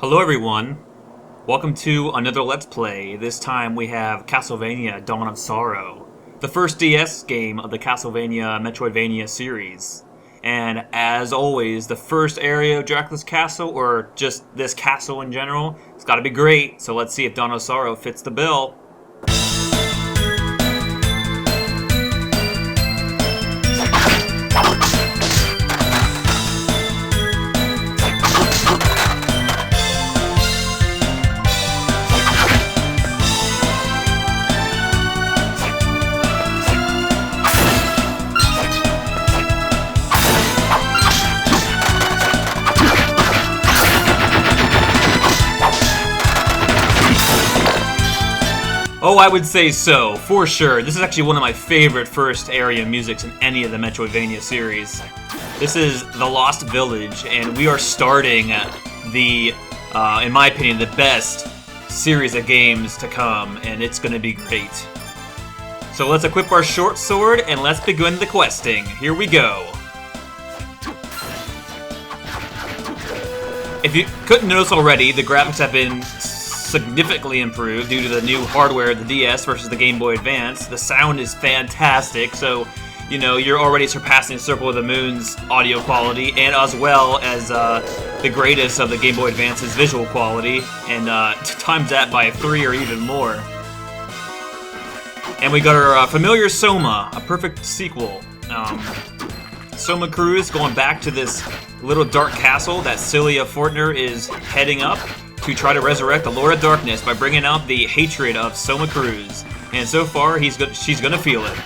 Hello everyone, welcome to another Let's Play. This time we have Castlevania Dawn of Sorrow, the first DS game of the Castlevania Metroidvania series. And as always, the first area of Dracula's castle, or just this castle in general, it's gotta be great, so let's see if Dawn of Sorrow fits the bill. Oh, I would say so, for sure. This is actually one of my favorite first area musics in any of the Metroidvania series. This is The Lost Village, and we are starting the, in my opinion, the best series of games to come, and it's gonna be great. So let's equip our short sword, and let's begin the questing. Here we go. If you couldn't notice already, the graphics have been significantly improved due to the new hardware of the DS versus the Game Boy Advance. The sound is fantastic, so you know you're already surpassing Circle of the Moon's audio quality, and as well as the greatest of the Game Boy Advance's visual quality, and times that by 3 or even more. And we got our familiar Soma, a perfect sequel. Soma Cruz going back to this little dark castle that Celia Fortner is heading up to try to resurrect the Lord of Darkness by bringing out the hatred of Soma Cruz. And so far, she's gonna feel it.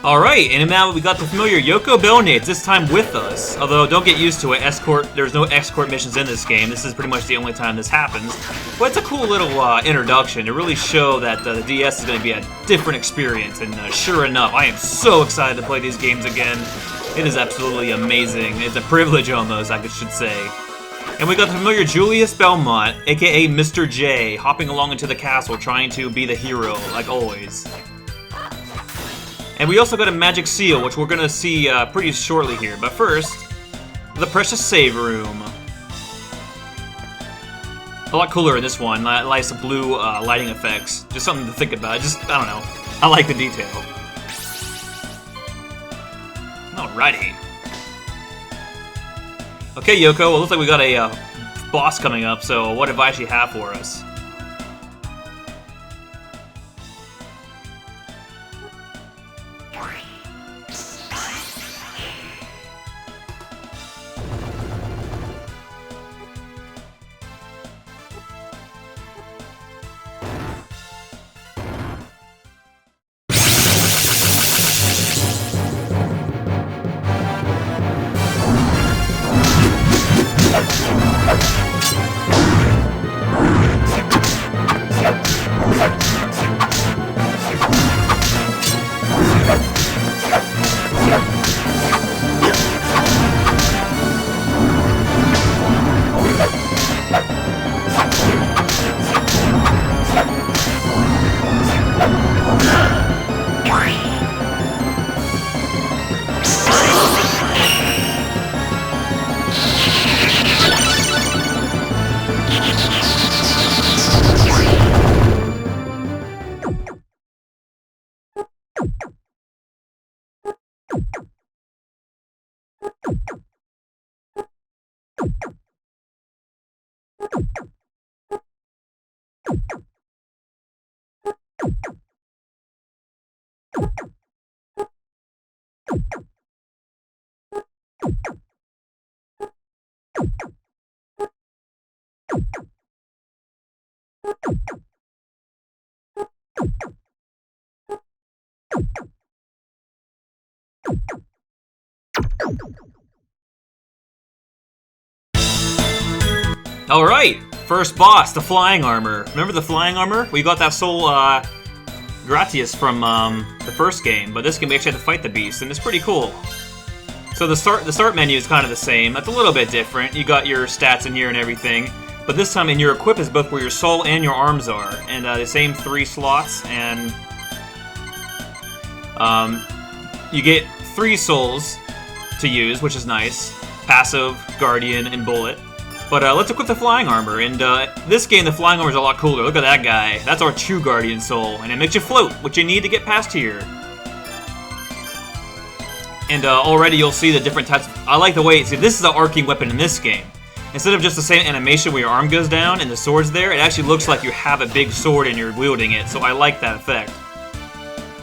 Alright, and now we got the familiar Yoko Bellnades, this time with us. Although, don't get used to it, there's no escort missions in this game. This is pretty much the only time this happens. But it's a cool little introduction to really show that the DS is going to be a different experience. And sure enough, I am so excited to play these games again. It is absolutely amazing. It's a privilege almost, I should say. And we got the familiar Julius Belmont, aka Mr. J, hopping along into the castle trying to be the hero, like always. And we also got a magic seal, which we're gonna see pretty shortly here. But first, the precious save room. A lot cooler in this one. Nice blue lighting effects. Just something to think about. I don't know. I like the detail. Alrighty. Okay, Yoko. Well, it looks like we got a boss coming up. So, what advice do you have for us? Alright, first boss, the flying armor. Remember the flying armor? We got that soul gratis from the first game, but this game we actually had to fight the beast, and it's pretty cool. So the start menu is kind of the same. That's a little bit different. You got your stats in here and everything, but this time in your equip is both where your soul and your arms are, and the same 3 slots, and you get 3 souls to use, which is nice. Passive, Guardian, and Bullet. But let's equip the flying armor, and this game the flying armor is a lot cooler. Look at that guy. That's our true Guardian soul, and it makes you float, which you need to get past here. And already you'll see the different types of... I like the way... See, this is the arcing weapon in this game. Instead of just the same animation where your arm goes down and the sword's there, it actually looks like you have a big sword and you're wielding it, so I like that effect.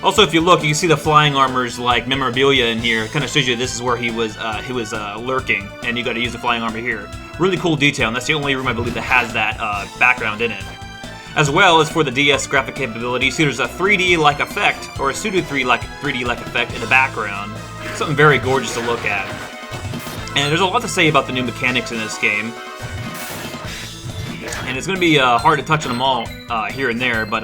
Also, if you look, you can see the flying armor's like memorabilia in here. It kind of shows you this is where he was lurking, and you got to use the flying armor here. Really cool detail, and that's the only room I believe that has that background in it. As well as for the DS graphic capability, you see there's a 3D-like effect, or a pseudo-3D-like effect in the background. Something very gorgeous to look at. And there's a lot to say about the new mechanics in this game. And it's going to be hard to touch on them all here and there, but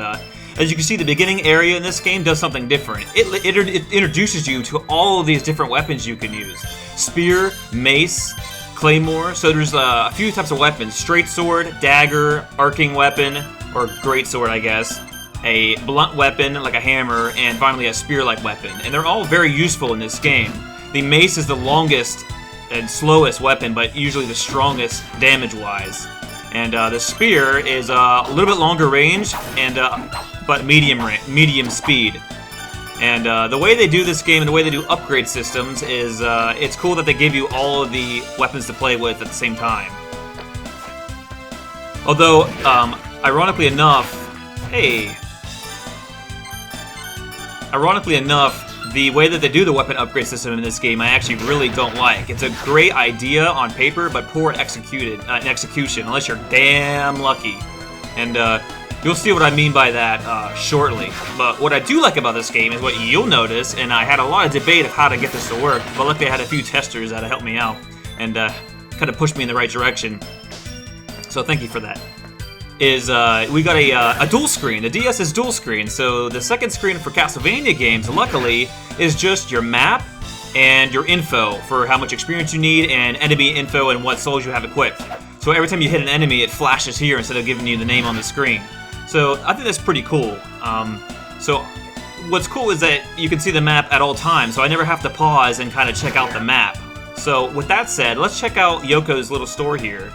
as you can see, the beginning area in this game does something different. It introduces you to all of these different weapons you can use. Spear, mace, claymore. So there's a few types of weapons. Straight sword, dagger, arcing weapon, or great sword, I guess. A blunt weapon, like a hammer, and finally a spear-like weapon. And they're all very useful in this game. The mace is the longest and slowest weapon, but usually the strongest damage-wise. And the spear is a little bit longer range, and but medium speed. And the way they do this game and the way they do upgrade systems is it's cool that they give you all of the weapons to play with at the same time. Although, ironically enough, the way that they do the weapon upgrade system in this game I actually really don't like. It's a great idea on paper, but poor execution, unless you're damn lucky. And you'll see what I mean by that shortly. But what I do like about this game is what you'll notice, and I had a lot of debate of how to get this to work, but luckily I had a few testers that helped me out and kind of pushed me in the right direction. So thank you for that. Is we got a dual screen. The DS is dual screen, so the second screen for Castlevania games, luckily, is just your map and your info for how much experience you need and enemy info and what souls you have equipped. So every time you hit an enemy, it flashes here instead of giving you the name on the screen. So I think that's pretty cool. So what's cool is that you can see the map at all times, so I never have to pause and kind of check out the map. So with that said, let's check out Yoko's little store here.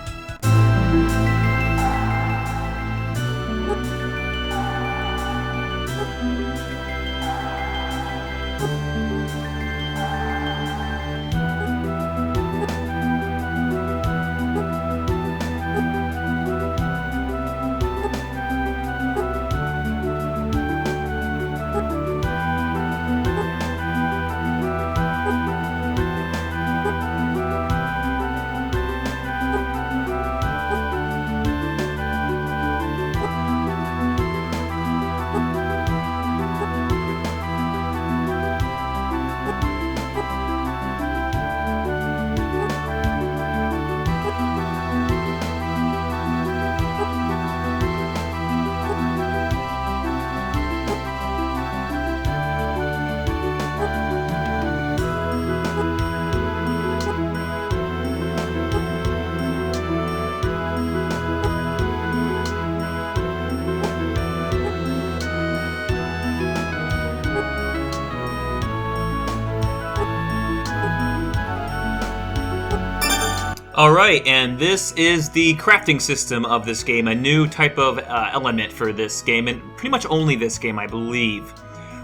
Alright, and this is the crafting system of this game, a new type of element for this game, and pretty much only this game, I believe.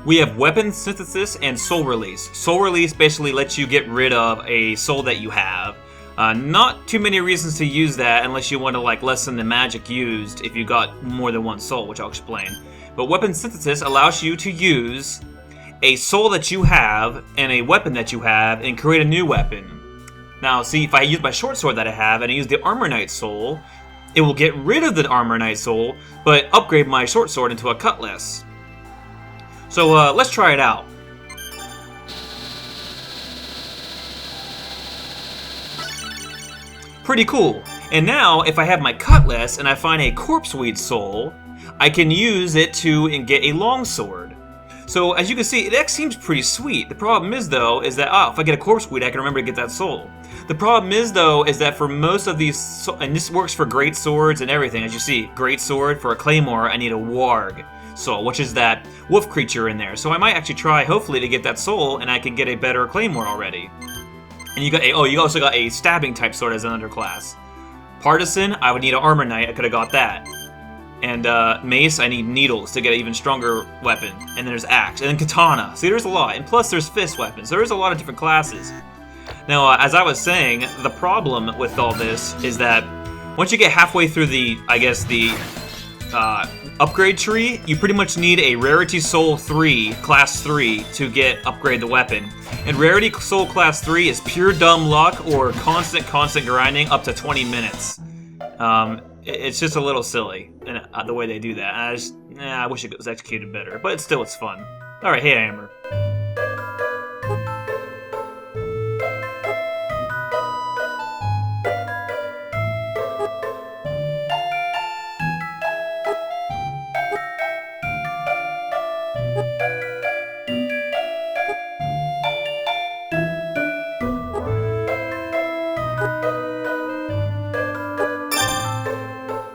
We have weapon synthesis and soul release. Soul release basically lets you get rid of a soul that you have. Not too many reasons to use that unless you want to like lessen the magic used if you got more than one soul, which I'll explain. But weapon synthesis allows you to use a soul that you have and a weapon that you have and create a new weapon. Now, see, if I use my short sword that I have and I use the Armor Knight soul, it will get rid of the Armor Knight soul, but upgrade my short sword into a cutlass. So let's try it out. Pretty cool. And now, if I have my cutlass and I find a corpseweed soul, I can use it to get a longsword. So as you can see, it seems pretty sweet. The problem is though, is that if I get a corpseweed, I can remember to get that soul. The problem is though, is that for most of these, and this works for great swords and everything, as you see, great sword for a claymore, I need a warg soul, which is that wolf creature in there. So I might actually try, hopefully, to get that soul, and I can get a better claymore already. And you got you also got a stabbing type sword as an underclass. Partisan, I would need an Armor Knight, I could have got that. And mace, I need needles to get an even stronger weapon. And then there's axe, and then katana. See, there's a lot. And plus there's fist weapons. There's a lot of different classes. Now, as I was saying, the problem with all this is that once you get halfway through the, I guess, the upgrade tree, you pretty much need a Rarity Soul 3, Class 3, to upgrade the weapon. And Rarity Soul Class 3 is pure dumb luck or constant grinding up to 20 minutes. It's just a little silly, the way they do that. I wish it was executed better, but it's fun. Alright, hey Hammer.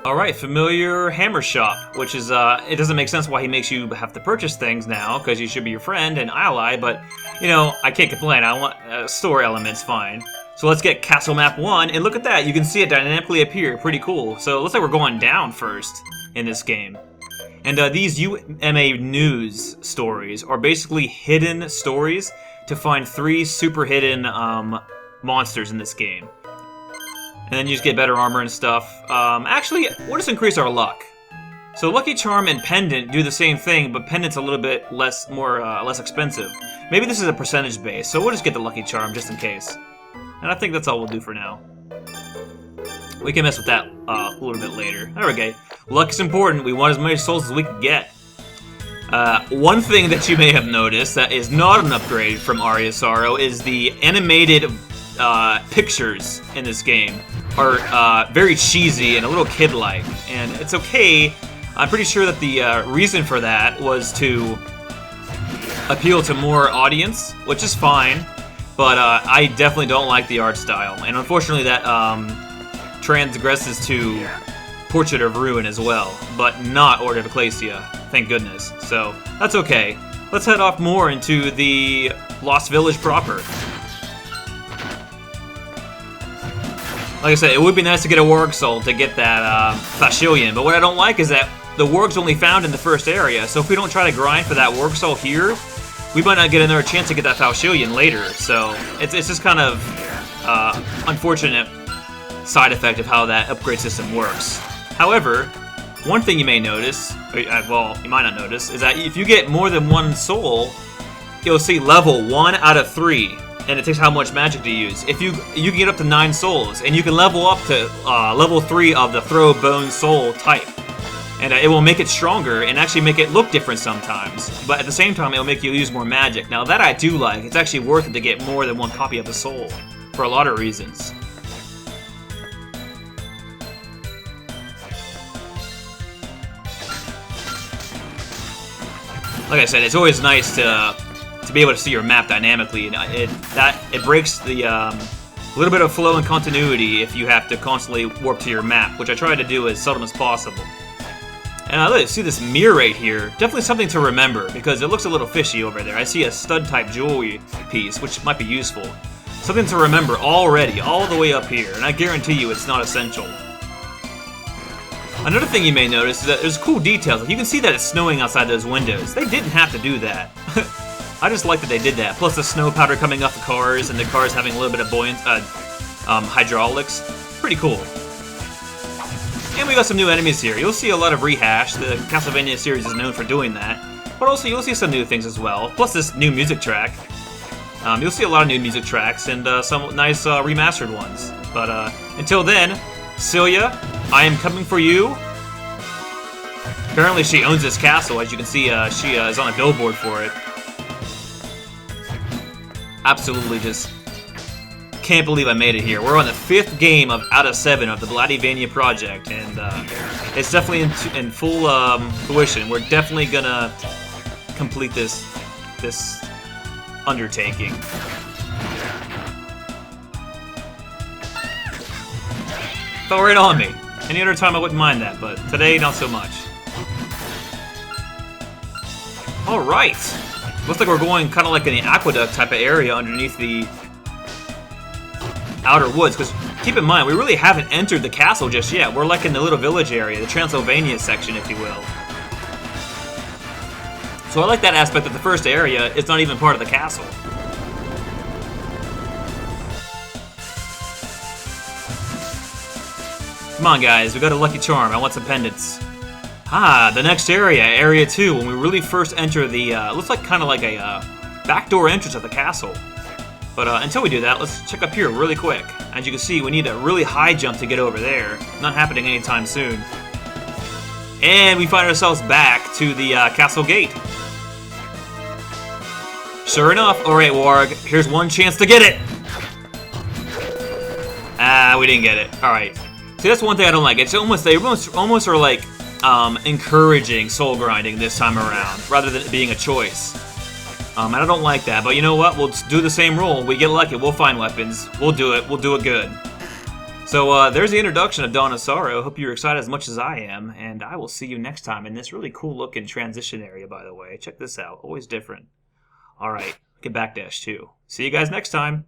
Alright, familiar hammer shop, which is, it doesn't make sense why he makes you have to purchase things now, because you should be your friend and ally, but, you know, I can't complain. I want store elements, fine. So let's get Castle Map 1, and look at that, you can see it dynamically appear, pretty cool. So it looks like we're going down first in this game. And these UMA news stories are basically hidden stories to find 3 super hidden monsters in this game. And then you just get better armor and stuff. Actually, we'll just increase our luck. So Lucky Charm and Pendant do the same thing, but Pendant's a little bit less expensive. Maybe this is a percentage base, so we'll just get the Lucky Charm just in case. And I think that's all we'll do for now. We can mess with that a little bit later. There we go. Luck is important. We want as many souls as we can get. One thing that you may have noticed that is not an upgrade from Aria Sorrow is the animated pictures in this game are very cheesy and a little kid-like, and it's okay. I'm pretty sure that the reason for that was to appeal to more audience, which is fine, but I definitely don't like the art style, and unfortunately that transgresses to Portrait of Ruin as well, but not Order of Ecclesia, thank goodness. So that's okay. Let's head off more into the Lost Village proper. Like I said, it would be nice to get a Warg Soul to get that Fashilion, but what I don't like is that the Warg's only found in the first area, so if we don't try to grind for that Warg Soul here, we might not get another chance to get that Fashilion later, so it's just kind of unfortunate side effect of how that upgrade system works. However, one thing you may notice, well, you might not notice, is that if you get more than one soul, you'll see level 1 out of 3. And it takes how much magic to use. If you can get up to 9 souls, and you can level up to level 3 of the Throw Bone Soul type. And it will make it stronger and actually make it look different sometimes. But at the same time, it will make you use more magic. Now that I do like. It's actually worth it to get more than one copy of the soul. For a lot of reasons. Like I said, it's always nice to be able to see your map dynamically, and it breaks the little bit of flow and continuity if you have to constantly warp to your map, which I try to do as seldom as possible. And look, see this mirror right here, definitely something to remember, because it looks a little fishy over there. I see a stud-type jewelry piece, which might be useful. Something to remember already, all the way up here, and I guarantee you it's not essential. Another thing you may notice is that there's cool details. Like you can see that it's snowing outside those windows. They didn't have to do that. I just like that they did that. Plus the snow powder coming off the cars, and the cars having a little bit of hydraulics. Pretty cool. And we got some new enemies here. You'll see a lot of rehash. The Castlevania series is known for doing that. But also, you'll see some new things as well. Plus this new music track. You'll see a lot of new music tracks and some nice remastered ones. But until then, Celia, I am coming for you. Apparently she owns this castle. As you can see, she is on a billboard for it. Absolutely just can't believe I made it here. We're on the 5th game out of 7 of the Blattymeow project, and it's definitely in full fruition. We're definitely gonna complete this undertaking. Fell right on me. Any other time I wouldn't mind that, but today not so much. All right. Looks like we're going kind of like in the aqueduct type of area underneath the outer woods, because keep in mind, we really haven't entered the castle just yet. We're like in the little village area, the Transylvania section, if you will. So I like that aspect that the first area is not even part of the castle. Come on, guys, we got a lucky charm. I want some pendants. Ah, the next area, Area 2, when we really first enter the, looks like kind of like a backdoor entrance of the castle. But until we do that, let's check up here really quick. As you can see, we need a really high jump to get over there. Not happening anytime soon. And we find ourselves back to the castle gate. Sure enough, alright Warg, here's one chance to get it! Ah, we didn't get it. Alright. See, that's one thing I don't like. It's almost, they almost are like encouraging soul grinding this time around, rather than it being a choice. And I don't like that, but you know what? We'll do the same rule. We get lucky, we'll find weapons. We'll do it good. So there's the introduction of Dawn of Sorrow. Hope you're excited as much as I am, and I will see you next time in this really cool looking transition area, by the way. Check this out, always different. Alright, get backdash too. See you guys next time.